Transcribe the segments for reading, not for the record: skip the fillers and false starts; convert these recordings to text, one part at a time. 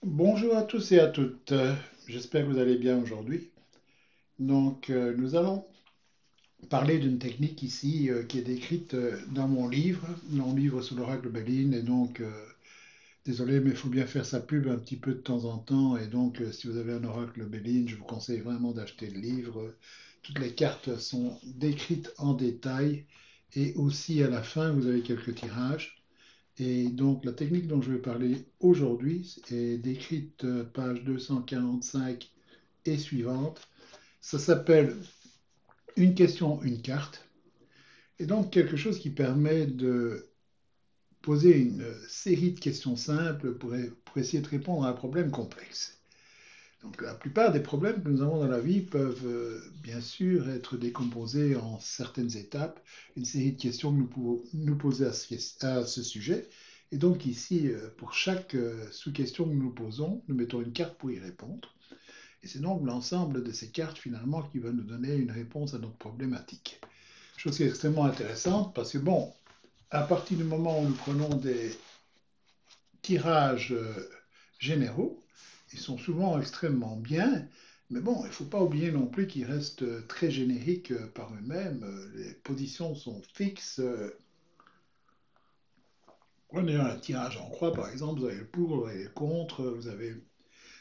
Bonjour à tous et à toutes. J'espère que vous allez bien aujourd'hui. Nous allons parler d'une technique ici qui est décrite dans mon livre sur l'oracle Béline. Désolé, mais il faut bien faire sa pub un petit peu de temps en temps. Si vous avez un oracle Béline, je vous conseille vraiment d'acheter le livre. Toutes les cartes sont décrites en détail et aussi à la fin, vous avez quelques tirages. Et donc, la technique dont je vais parler aujourd'hui est décrite page 245 et suivante. Ça s'appelle une question, une carte. Et donc, quelque chose qui permet de poser une série de questions simples pour essayer de répondre à un problème complexe. Donc, la plupart des problèmes que nous avons dans la vie peuvent bien sûr être décomposés en certaines étapes, une série de questions que nous pouvons nous poser à ce sujet. Et donc ici, pour chaque sous-question que nous nous posons, nous mettons une carte pour y répondre. Et c'est donc l'ensemble de ces cartes finalement qui va nous donner une réponse à notre problématique. Chose qui est extrêmement intéressante parce que bon, à partir du moment où nous prenons des tirages généraux, ils sont souvent extrêmement bien, mais bon, il ne faut pas oublier non plus qu'ils restent très génériques par eux-mêmes. Les positions sont fixes. Prenez un tirage en croix, par exemple, vous avez le pour, vous avez le contre, vous avez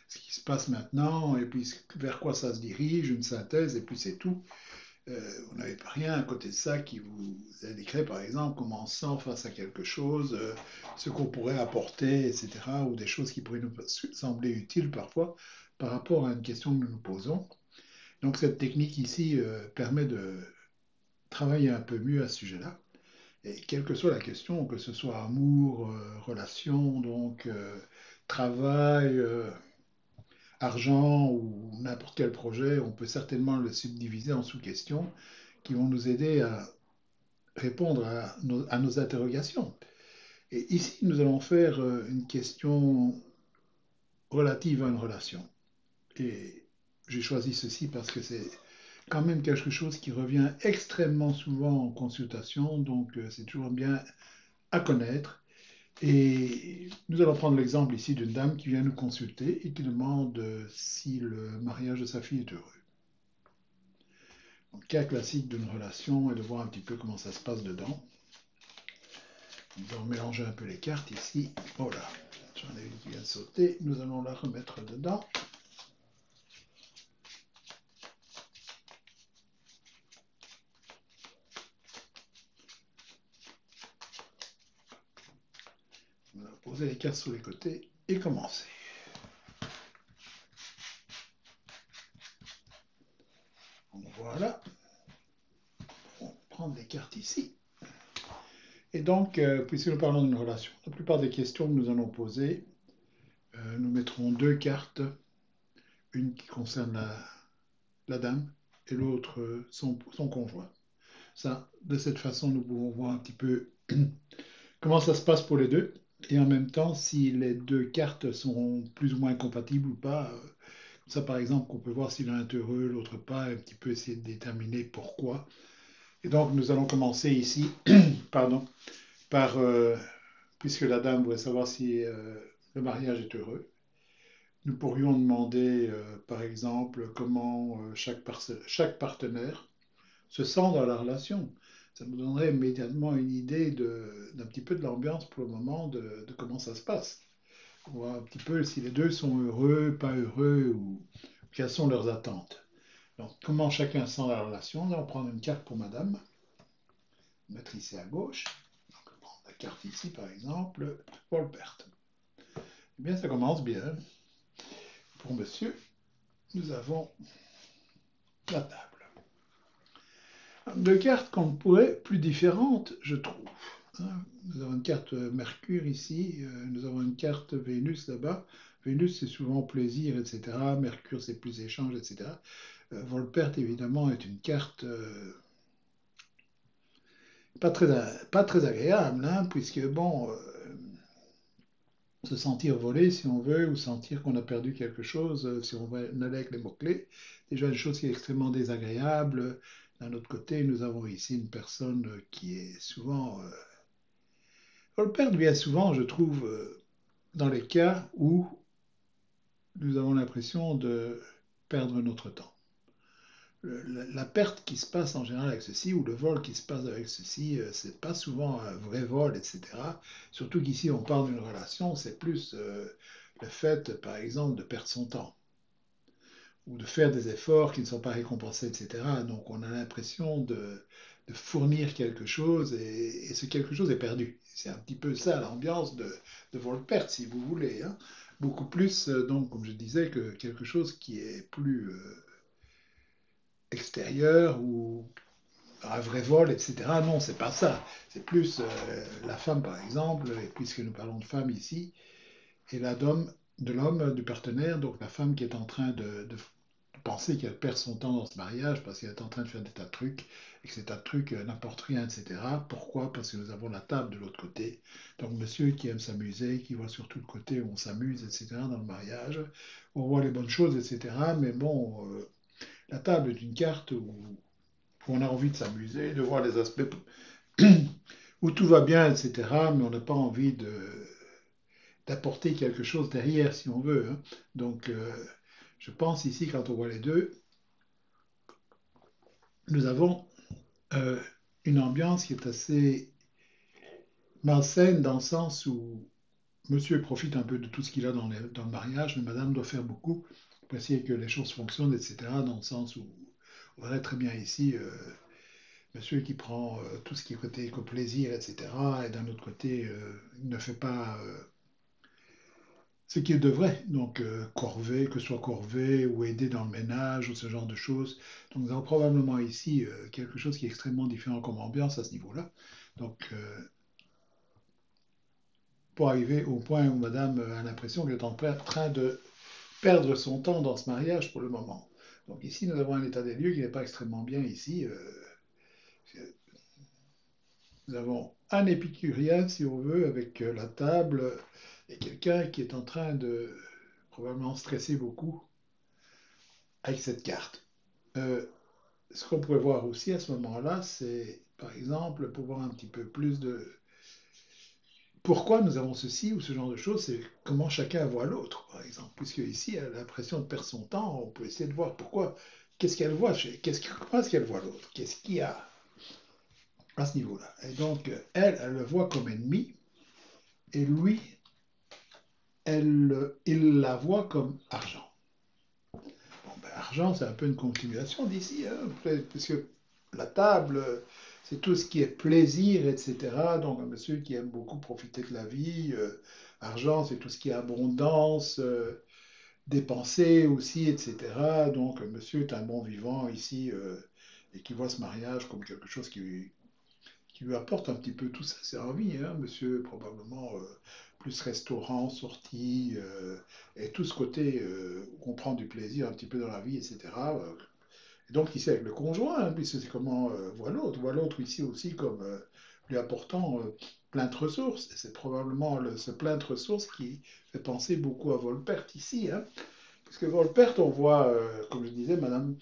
ce qui se passe maintenant, et puis vers quoi ça se dirige, une synthèse, et puis c'est tout. Vous n'avez rien à côté de ça qui vous indiquerait, par exemple, comment on se sent face à quelque chose, ce qu'on pourrait apporter, etc., ou des choses qui pourraient nous sembler utiles parfois par rapport à une question que nous nous posons. Donc cette technique ici permet de travailler un peu mieux à ce sujet-là. Et quelle que soit la question, que ce soit amour, relation, travail, argent ou n'importe quel projet, on peut certainement le subdiviser en sous-questions qui vont nous aider à répondre à nos interrogations. Et ici, nous allons faire une question relative à une relation. Et j'ai choisi ceci parce que c'est quand même quelque chose qui revient extrêmement souvent en consultation, c'est toujours bien à connaître. Et nous allons prendre l'exemple ici d'une dame qui vient nous consulter et qui demande si le mariage de sa fille est heureux. Donc, cas classique d'une relation et de voir un petit peu comment ça se passe dedans. Nous allons mélanger un peu les cartes ici. Oh là, j'en ai une qui vient de sauter. Nous allons la remettre dedans. On va poser les cartes sur les côtés et commencer. Donc, voilà. On va prendre les cartes ici. Puisque nous parlons d'une relation, la plupart des questions que nous allons poser, nous mettrons deux cartes, une qui concerne la dame et l'autre son conjoint. Ça, de cette façon, nous pouvons voir un petit peu comment ça se passe pour les deux et en même temps si les deux cartes sont plus ou moins compatibles ou pas. Ça, par exemple, qu'on peut voir si l'un est heureux, l'autre pas, et un petit peu essayer de déterminer pourquoi. Et donc, nous allons commencer ici, pardon, par, puisque la dame voudrait savoir si le mariage est heureux. Nous pourrions demander, par exemple, comment chaque partenaire se sent dans la relation. Ça nous donnerait immédiatement une idée d'un petit peu de l'ambiance pour le moment, de comment ça se passe. On voit un petit peu si les deux sont heureux, pas heureux, ou quelles sont leurs attentes. Donc, comment chacun sent la relation. Là, on prend une carte pour madame, mettre ici à gauche. Donc, on prend la carte ici, par exemple, pour le perte. Eh bien, ça commence bien. Pour monsieur, nous avons la table. Deux cartes qu'on pourrait plus différentes, je trouve. Nous avons une carte Mercure ici, nous avons une carte Vénus là-bas. Vénus, c'est souvent plaisir, etc. Mercure, c'est plus échange, etc. Volperte, évidemment, est une carte pas très agréable, hein, puisque, bon, se sentir volé, si on veut, ou sentir qu'on a perdu quelque chose, si on va aller avec les mots-clés, déjà une chose qui est extrêmement désagréable. D'un autre côté, nous avons ici une personne qui est souvent... Volperte vient souvent, je trouve, dans les cas où nous avons l'impression de perdre notre temps. La perte qui se passe en général avec ceci, ou le vol qui se passe avec ceci, c'est pas souvent un vrai vol, etc. Surtout qu'ici, on parle d'une relation, c'est plus le fait, par exemple, de perdre son temps, ou de faire des efforts qui ne sont pas récompensés, etc. Donc, on a l'impression de fournir quelque chose, et ce quelque chose est perdu. C'est un petit peu ça l'ambiance de vol-perte, si vous voulez, hein. Beaucoup plus, donc, comme je disais, que quelque chose qui est plus extérieur ou un vrai vol, etc. Non, c'est pas ça. C'est plus la femme, par exemple, et puisque nous parlons de femme ici, et de l'homme, du partenaire, donc la femme qui est en train de penser qu'elle perd son temps dans ce mariage parce qu'elle est en train de faire des tas de trucs et que ces tas de trucs n'apportent rien, etc. Pourquoi? Parce que nous avons la table de l'autre côté. Donc monsieur qui aime s'amuser, qui voit surtout le côté où on s'amuse, etc. dans le mariage, on voit les bonnes choses, etc. Mais bon, la table est une carte où on a envie de s'amuser, de voir les aspects où tout va bien, etc. Mais on n'a pas envie d'apporter quelque chose derrière, si on veut, hein. Donc, je pense ici, quand on voit les deux, nous avons euh, une ambiance qui est assez malsaine dans le sens où monsieur profite un peu de tout ce qu'il a dans le mariage, mais madame doit faire beaucoup pour essayer que les choses fonctionnent, etc. Dans le sens où on verrait très bien ici monsieur qui prend tout ce qui est côté éco-plaisir, etc. Et d'un autre côté, il ne fait pas ce qu'il devrait. Donc, corvée, que ce soit corvée ou aider dans le ménage ou ce genre de choses. Donc, nous avons probablement ici quelque chose qui est extrêmement différent comme ambiance à ce niveau-là. Donc, pour arriver au point où madame a l'impression qu'elle est en train de perdre son temps dans ce mariage pour le moment. Donc, ici, nous avons un état des lieux qui n'est pas extrêmement bien ici. Nous avons un épicurien, si on veut, avec la table et quelqu'un qui est en train de probablement stresser beaucoup avec cette carte. Euh, Ce qu'on pourrait voir aussi à ce moment-là, c'est par exemple pour voir un petit peu plus de pourquoi nous avons ceci ou ce genre de choses, c'est comment chacun voit l'autre, par exemple. Puisque ici, elle a l'impression de perdre son temps, on peut essayer de voir pourquoi, qu'est-ce qu'elle voit, comment est-ce qu'elle voit l'autre, qu'est-ce qu'il y a à ce niveau-là. Et donc, elle le voit comme ennemi, et lui, il la voit comme argent. Bon, ben, argent, c'est un peu une continuation d'ici, hein, puisque la table, c'est tout ce qui est plaisir, etc. Donc, un monsieur qui aime beaucoup profiter de la vie. Argent, c'est tout ce qui est abondance, dépenser aussi, etc. Donc, un monsieur est un bon vivant ici et qui voit ce mariage comme quelque chose qui lui apporte un petit peu tout ça, c'est envie, hein, monsieur, probablement plus restaurant, sortie, et tout ce côté où on prend du plaisir un petit peu dans la vie, etc. Et donc ici avec le conjoint, hein, puisque c'est comment voit l'autre ici aussi comme lui apportant plein de ressources. Et c'est probablement ce plein de ressources qui fait penser beaucoup à Volperte ici, hein. Parce que Volperte, on voit, comme je disais, madame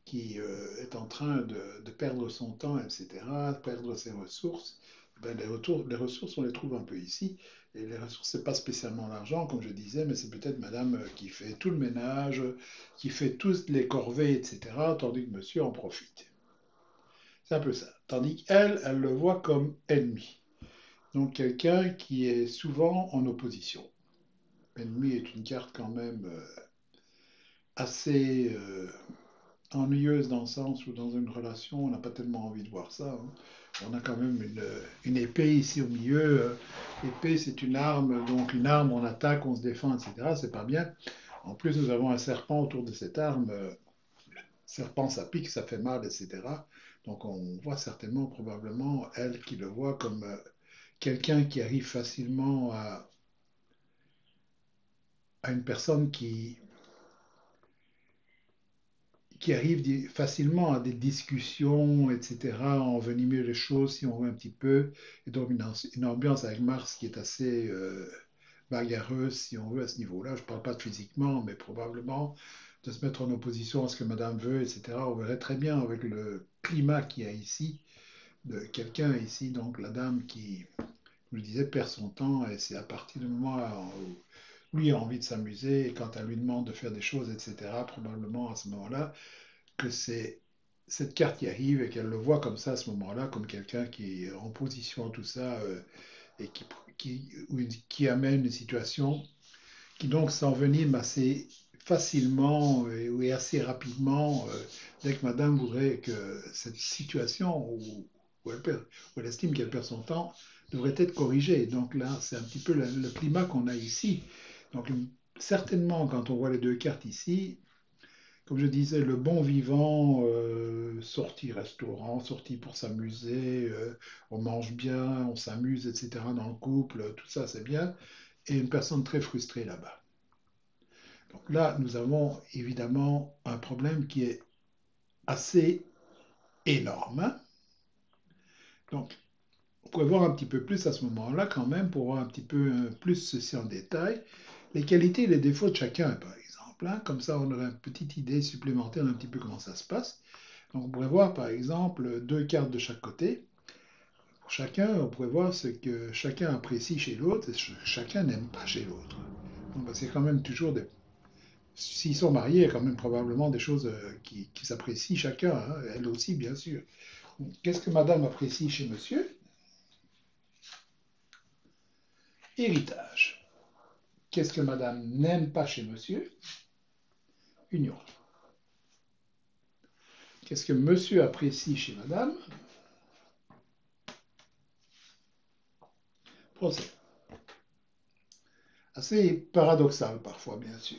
qui est en train de perdre son temps, etc., perdre ses ressources, ben, les ressources, on les trouve un peu ici. Et les ressources, c'est pas spécialement l'argent, comme je disais, mais c'est peut-être madame qui fait tout le ménage, qui fait toutes les corvées, etc., tandis que monsieur en profite. C'est un peu ça. Tandis qu'elle, elle le voit comme ennemi. Donc quelqu'un qui est souvent en opposition. Ennemi est une carte quand même assez ennuyeuse dans le sens où dans une relation, on n'a pas tellement envie de voir ça, hein. On a quand même une épée ici au milieu. L'épée, c'est une arme, donc une arme, on attaque, on se défend, etc. C'est pas bien. En plus, nous avons un serpent autour de cette arme. Serpent, ça pique, ça fait mal, etc. Donc on voit certainement, probablement, elle qui le voit comme quelqu'un qui arrive facilement à une personne qui arrive facilement à des discussions, etc., envenimer les choses si on veut un petit peu. Et donc une ambiance avec Mars qui est assez bagarreuse, si on veut, à ce niveau-là. Je ne parle pas de physiquement, mais probablement de se mettre en opposition à ce que Madame veut, etc. On verrait très bien avec le climat qu'il y a ici, de quelqu'un ici, donc la dame qui, comme je disais, perd son temps, et c'est à partir du moment lui a envie de s'amuser, et quand elle lui demande de faire des choses, etc., probablement à ce moment-là, que c'est cette carte qui arrive et qu'elle le voit comme ça à ce moment-là, comme quelqu'un qui est en position, tout ça, et qui amène une situation qui donc s'envenime assez facilement et assez rapidement dès que madame voudrait que cette situation où elle estime qu'elle perd son temps devrait être corrigée. Donc là, c'est un petit peu le climat qu'on a ici. Donc certainement, quand on voit les deux cartes ici, comme je disais, le bon vivant, sorti restaurant, sorti pour s'amuser, on mange bien, on s'amuse, etc. dans le couple, tout ça c'est bien, et une personne très frustrée là-bas. Donc là, nous avons évidemment un problème qui est assez énorme, hein. Donc, on pourrait voir un petit peu plus à ce moment-là quand même, pour voir un petit peu plus ceci en détail, les qualités et les défauts de chacun, par exemple, hein. Comme ça, on aurait une petite idée supplémentaire d'un petit peu comment ça se passe. Donc, on pourrait voir par exemple deux cartes de chaque côté. Pour chacun, on pourrait voir ce que chacun apprécie chez l'autre et ce que chacun n'aime pas chez l'autre. Donc, c'est quand même toujours des... S'ils sont mariés, il y a quand même probablement des choses qui s'apprécient chacun, hein, elle aussi, bien sûr. Qu'est-ce que madame apprécie chez monsieur? Héritage. Qu'est-ce que madame n'aime pas chez monsieur? Union. Qu'est-ce que monsieur apprécie chez madame? Procès. Assez paradoxal parfois, bien sûr.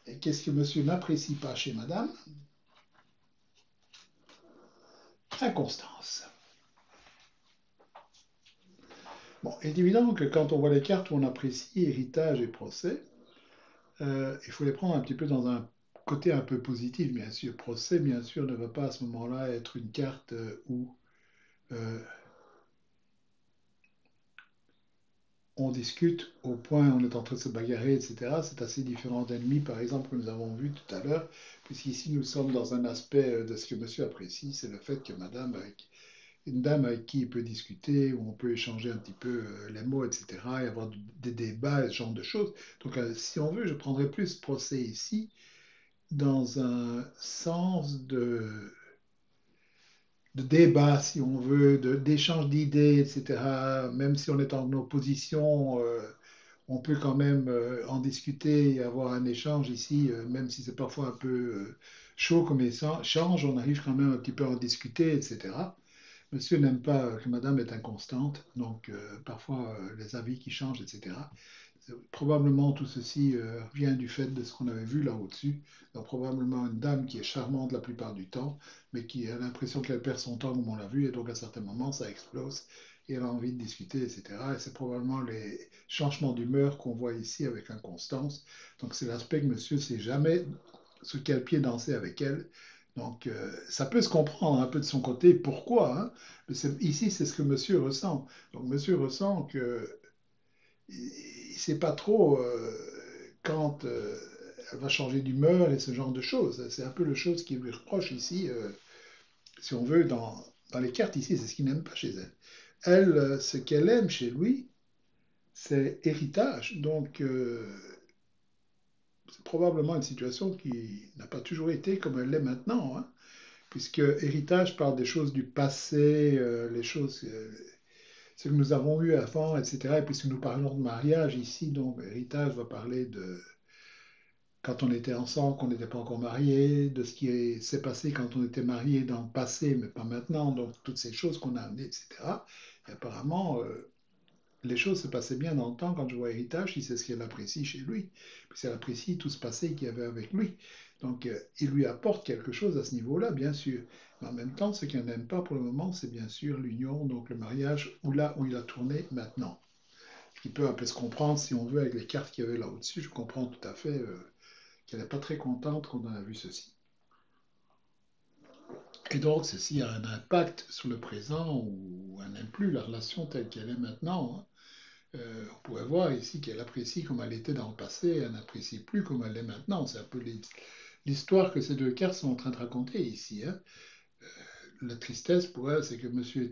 Et qu'est-ce que monsieur n'apprécie pas chez madame? Inconstance. Bon, il est évident que quand on voit les cartes où on apprécie héritage et procès, il faut les prendre un petit peu dans un côté un peu positif, bien sûr. Procès, bien sûr, ne va pas à ce moment-là être une carte où euh, on discute au point où on est en train de se bagarrer, etc. C'est assez différent d'ennemis, par exemple, que nous avons vu tout à l'heure, puisqu'ici nous sommes dans un aspect de ce que monsieur apprécie, c'est le fait que madame, avec une dame avec qui il peut discuter, où on peut échanger un petit peu les mots, etc., et avoir des débats, ce genre de choses. Donc, si on veut, je prendrais plus procès ici dans un sens de débat, si on veut, d'échange d'idées, etc. Même si on est en opposition, on peut quand même en discuter et avoir un échange ici, même si c'est parfois un peu chaud comme échange, on arrive quand même un petit peu à en discuter, etc. Monsieur n'aime pas que madame est inconstante, donc parfois les avis qui changent, etc. Probablement tout ceci vient du fait de ce qu'on avait vu là au-dessus. Donc probablement une dame qui est charmante la plupart du temps, mais qui a l'impression qu'elle perd son temps comme on l'a vu, et donc à certains moments ça explose et elle a envie de discuter, etc. Et c'est probablement les changements d'humeur qu'on voit ici avec inconstance. Donc c'est l'aspect que monsieur ne sait jamais sur quel pied danser avec elle. Donc ça peut se comprendre un peu de son côté pourquoi, hein, mais ici c'est ce que monsieur ressent. Donc monsieur ressent que il ne sait pas trop quand elle va changer d'humeur et ce genre de choses. C'est un peu le chose qui lui reproche ici, si on veut, dans les cartes ici, c'est ce qu'il n'aime pas chez elle. Elle, ce qu'elle aime chez lui, c'est héritage. Donc, c'est probablement une situation qui n'a pas toujours été comme elle l'est maintenant, hein, puisque héritage parle des choses du passé, les choses, ce que nous avons eu avant, etc. Et puisque nous parlons de mariage ici, donc héritage va parler de quand on était ensemble, qu'on n'était pas encore mariés, de ce qui s'est passé quand on était mariés dans le passé, mais pas maintenant, donc toutes ces choses qu'on a amenées, etc. Et apparemment, les choses se passaient bien dans le temps quand je vois Héritage, si c'est ce qu'elle apprécie chez lui, puis elle apprécie tout ce passé qu'il y avait avec lui. Donc, il lui apporte quelque chose à ce niveau-là, bien sûr. Mais en même temps, ce qu'elle n'aime pas pour le moment, c'est bien sûr l'union, donc le mariage, ou là où il a tourné maintenant. Ce qui peut un peu se comprendre, si on veut, avec les cartes qu'il y avait là au-dessus, je comprends tout à fait qu'elle n'est pas très contente quand on a vu ceci. Et donc, ceci a un impact sur le présent ou elle n'aime plus la relation telle qu'elle est maintenant, hein. On pourrait voir ici qu'elle apprécie comme elle était dans le passé, elle n'apprécie plus comme elle est maintenant. C'est un peu l'histoire que ces deux cartes sont en train de raconter ici, hein. La tristesse pour elle, c'est que monsieur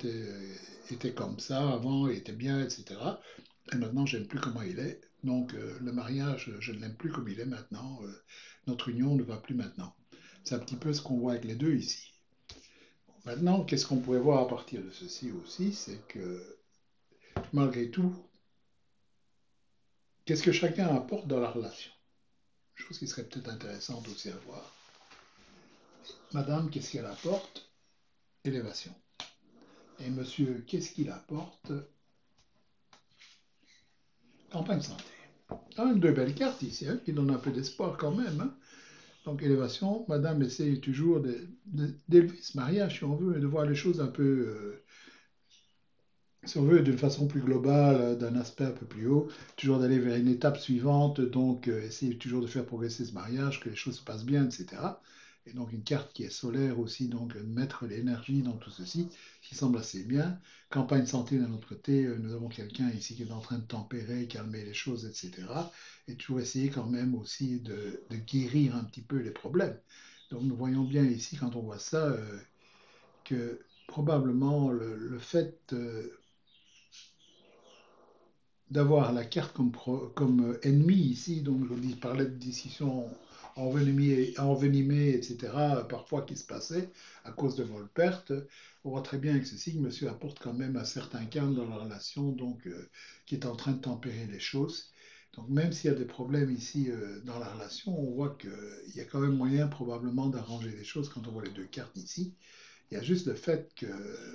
était comme ça avant, il était bien, etc. Et maintenant, j'aime plus comment il est. Donc le mariage, je ne l'aime plus comme il est maintenant. Notre union ne va plus maintenant. C'est un petit peu ce qu'on voit avec les deux ici. Maintenant, qu'est-ce qu'on pourrait voir à partir de ceci aussi, c'est que malgré tout, qu'est-ce que chacun apporte dans la relation? Chose qui serait peut-être intéressante aussi à voir. Madame, qu'est-ce qu'elle apporte? Élévation. Et monsieur, qu'est-ce qu'il apporte? Campagne santé. Quand même deux belles cartes ici, hein, qui donnent un peu d'espoir quand même. Hein. Donc élévation, madame essaye toujours d'élever ce mariage, si on veut, et de voir les choses un peu, si on veut, d'une façon plus globale, d'un aspect un peu plus haut, toujours d'aller vers une étape suivante, donc essayer toujours de faire progresser ce mariage, que les choses se passent bien, etc. Et donc une carte qui est solaire aussi, donc mettre l'énergie dans tout ceci, qui semble assez bien. Campagne santé d'un autre côté, nous avons quelqu'un ici qui est en train de tempérer, calmer les choses, etc. Et toujours essayer quand même aussi de guérir un petit peu les problèmes. Donc nous voyons bien ici, quand on voit ça, que probablement le fait d'avoir la carte comme ennemi ici, donc je parlais de discussions envenimées, etc., parfois qui se passaient à cause de vol-perte. On voit très bien avec ceci que monsieur apporte quand même un certain calme dans la relation, donc qui est en train de tempérer les choses. Donc même s'il y a des problèmes ici dans la relation, on voit qu'il y a quand même moyen probablement d'arranger les choses quand on voit les deux cartes ici. Il y a juste le fait que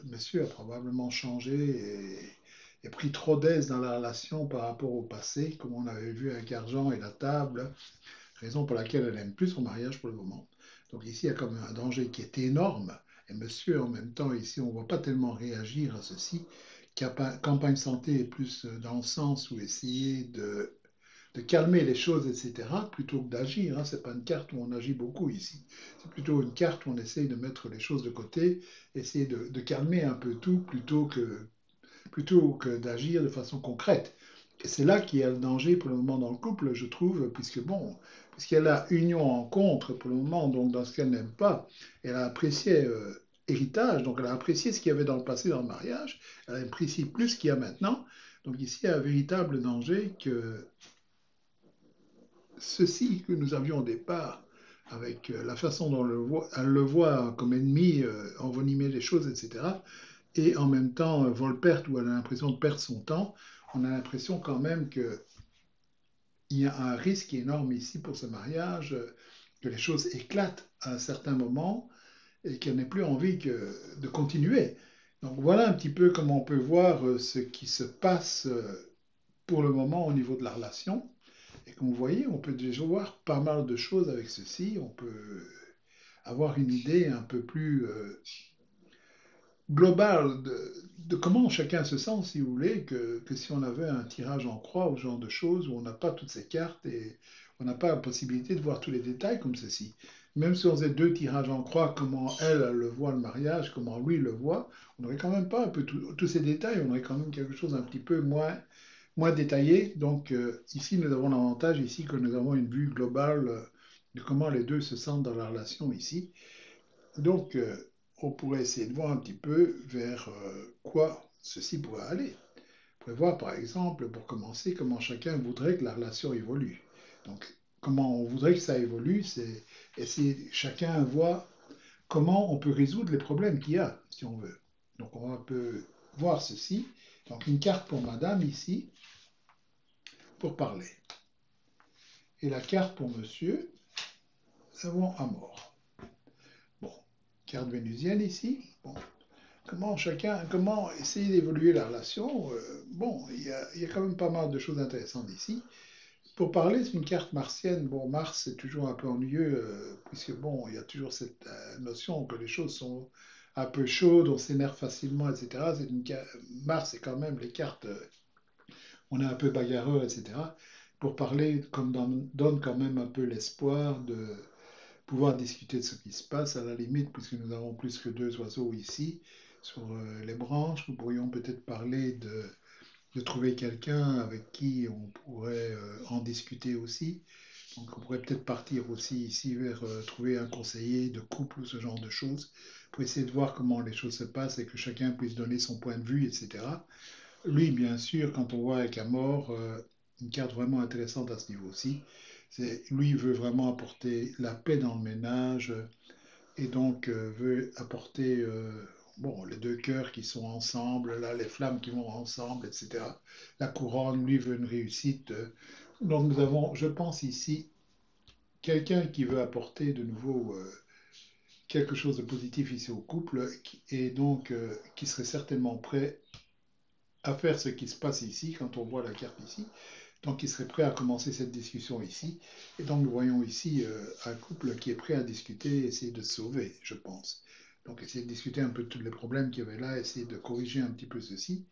monsieur a probablement changé et pris trop d'aise dans la relation par rapport au passé, comme on avait vu avec Argent et la table, raison pour laquelle elle n'aime plus son mariage pour le moment. Donc ici, il y a quand même un danger qui est énorme. Et monsieur, en même temps, ici, on ne voit pas tellement réagir à ceci. Campagne santé est plus dans le sens où essayer de calmer les choses, etc., plutôt que d'agir. Hein. Ce n'est pas une carte où on agit beaucoup ici. C'est plutôt une carte où on essaye de mettre les choses de côté, essayer de calmer un peu tout plutôt que d'agir de façon concrète. Et c'est là qu'il y a le danger pour le moment dans le couple, je trouve, puisqu'il y a la union en contre pour le moment, donc dans ce qu'elle n'aime pas, elle a apprécié héritage, donc elle a apprécié ce qu'il y avait dans le passé dans le mariage, elle a apprécié plus ce qu'il y a maintenant. Donc ici, il y a un véritable danger que ceci que nous avions au départ, avec la façon dont elle le voit comme ennemi, envenimer les choses, etc., et en même temps vol-perte, où elle a l'impression de perdre son temps, on a l'impression quand même qu'il y a un risque énorme ici pour ce mariage, que les choses éclatent à un certain moment et qu'elle n'ait plus envie de continuer. Donc voilà un petit peu comment on peut voir ce qui se passe pour le moment au niveau de la relation. Et comme vous voyez, on peut déjà voir pas mal de choses avec ceci. On peut avoir une idée un peu plus globale de comment chacun se sent, si vous voulez, que si on avait un tirage en croix ou ce genre de choses où on n'a pas toutes ces cartes et on n'a pas la possibilité de voir tous les détails comme ceci. Même si on faisait deux tirages en croix, comment elle, elle le voit le mariage, comment lui le voit, on n'aurait quand même pas un peu tous ces détails, on aurait quand même quelque chose un petit peu moins détaillé. Donc ici, nous avons l'avantage ici que nous avons une vue globale de comment les deux se sentent dans la relation ici. Donc, on pourrait essayer de voir un petit peu vers quoi ceci pourrait aller. On pourrait voir, par exemple, pour commencer, comment chacun voudrait que la relation évolue. Donc, comment on voudrait que ça évolue, c'est essayer, chacun voit comment on peut résoudre les problèmes qu'il y a, si on veut. Donc, on va un peu voir ceci. Donc, une carte pour madame ici, pour parler. Et la carte pour monsieur, nous avons Amour. Bon, carte vénusienne ici. Bon, comment essayer d'évoluer la relation. Bon, il y a quand même pas mal de choses intéressantes ici. Pour parler, c'est une carte martienne. Bon, Mars, c'est toujours un peu ennuyeux, puisque bon, il y a toujours cette notion que les choses sont un peu chaudes, on s'énerve facilement, etc. Mars, c'est quand même les cartes, on est un peu bagarreur, etc. Pour parler, comme donne quand même un peu l'espoir de pouvoir discuter de ce qui se passe, à la limite, puisque nous avons plus que deux oiseaux ici sur les branches, nous pourrions peut-être parler de trouver quelqu'un avec qui on pourrait en discuter aussi. Donc on pourrait peut-être partir aussi ici vers trouver un conseiller de couple ou ce genre de choses, pour essayer de voir comment les choses se passent et que chacun puisse donner son point de vue, etc. Lui, bien sûr, quand on voit avec Amor, une carte vraiment intéressante à ce niveau-ci. Lui, il veut vraiment apporter la paix dans le ménage et donc veut apporter bon, les deux cœurs qui sont ensemble, là, les flammes qui vont ensemble, etc. La couronne, lui, veut une réussite. Donc nous avons, je pense ici, quelqu'un qui veut apporter de nouveau quelque chose de positif ici au couple et donc qui serait certainement prêt à faire ce qui se passe ici quand on voit la carte ici. Donc il serait prêt à commencer cette discussion ici. Et donc nous voyons ici un couple qui est prêt à discuter, essayer de se sauver, je pense. Donc essayer de discuter un peu de tous les problèmes qu'il y avait là, essayer de corriger un petit peu ceci,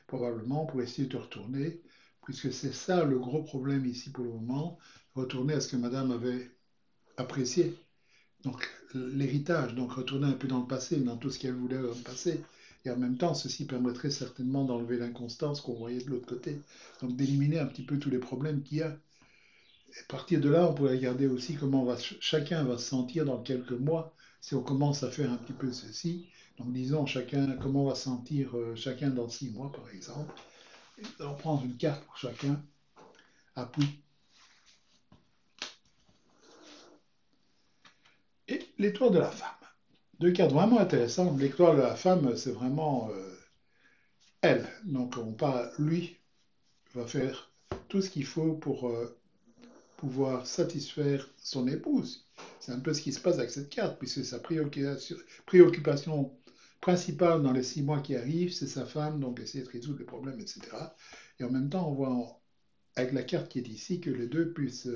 probablement pour essayer de retourner, puisque c'est ça le gros problème ici pour le moment, retourner à ce que madame avait apprécié. Donc l'héritage, donc retourner un peu dans le passé, dans tout ce qu'elle voulait dans le passé. Et en même temps, ceci permettrait certainement d'enlever l'inconstance qu'on voyait de l'autre côté. Donc d'éliminer un petit peu tous les problèmes qu'il y a. Et à partir de là, on pourrait regarder aussi comment chacun va se sentir dans quelques mois si on commence à faire un petit peu ceci. Donc disons chacun, comment on va se sentir chacun dans 6 mois par exemple. Et on prend une carte pour chacun. Appui. Et l'étoile de la femme. Deux cartes vraiment intéressantes. L'étoile de la femme, c'est vraiment elle. Donc on parle, lui va faire tout ce qu'il faut pour pouvoir satisfaire son épouse. C'est un peu ce qui se passe avec cette carte, puisque sa préoccupation principale dans les 6 mois qui arrivent, c'est sa femme, donc essayer de résoudre les problèmes, etc. Et en même temps, on voit avec la carte qui est ici que les deux puissent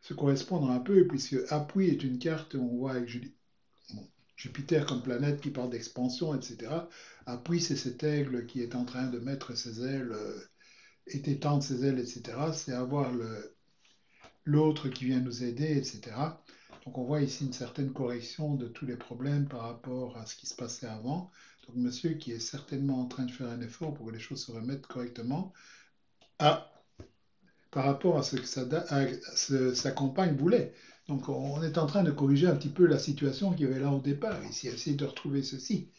se correspondre un peu, puisque appui est une carte, on voit avec Jupiter comme planète qui parle d'expansion, etc. Appui, c'est cet aigle qui est en train de mettre ses ailes et d'étendre ses ailes, etc. C'est avoir l'autre qui vient nous aider, etc. Donc on voit ici une certaine correction de tous les problèmes par rapport à ce qui se passait avant. Donc monsieur qui est certainement en train de faire un effort pour que les choses se remettent correctement à, par rapport à ce que sa compagne voulait. Donc on est en train de corriger un petit peu la situation qu'il y avait là au départ, ici, essayer de retrouver ceci.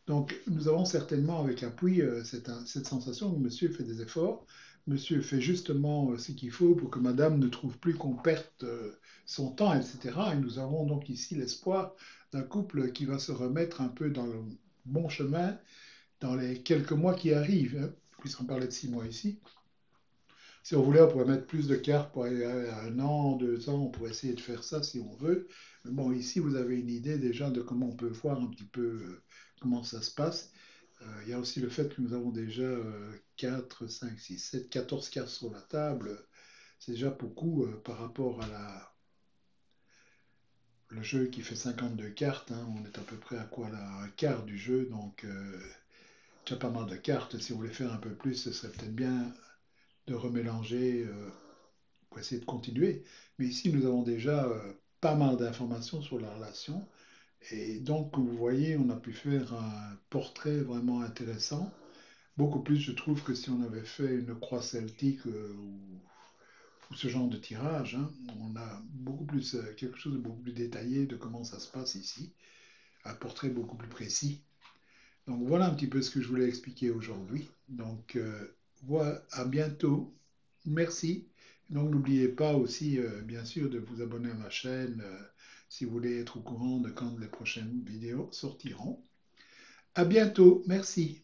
Donc, nous avons certainement avec appui cette sensation que monsieur fait des efforts, monsieur fait justement ce qu'il faut pour que madame ne trouve plus qu'on perde son temps, etc. Et nous avons donc ici l'espoir d'un couple qui va se remettre un peu dans le bon chemin dans les quelques mois qui arrivent, hein, puisqu'on parlait de 6 mois ici. Si on voulait, on pourrait mettre plus de cartes pour aller à 1 an, 2 ans, on pourrait essayer de faire ça si on veut. Mais bon, ici, vous avez une idée déjà de comment on peut voir un petit peu comment ça se passe. Il y a aussi le fait que nous avons déjà 4, 5, 6, 7, 14 cartes sur la table. C'est déjà beaucoup par rapport à le jeu qui fait 52 cartes, hein. On est à peu près à quoi là? Un quart du jeu, donc déjà pas mal de cartes. Si on voulait faire un peu plus, ce serait peut-être bien de remélanger pour essayer de continuer. Mais ici, nous avons déjà pas mal d'informations sur la relation. Et donc, comme vous voyez, on a pu faire un portrait vraiment intéressant. Beaucoup plus, je trouve, que si on avait fait une croix celtique ou ce genre de tirage, hein. On a beaucoup plus, quelque chose de beaucoup plus détaillé de comment ça se passe ici. Un portrait beaucoup plus précis. Donc voilà un petit peu ce que je voulais expliquer aujourd'hui. Donc voilà, à bientôt. Merci. Donc n'oubliez pas aussi, bien sûr, de vous abonner à ma chaîne si vous voulez être au courant de quand les prochaines vidéos sortiront. À bientôt. Merci.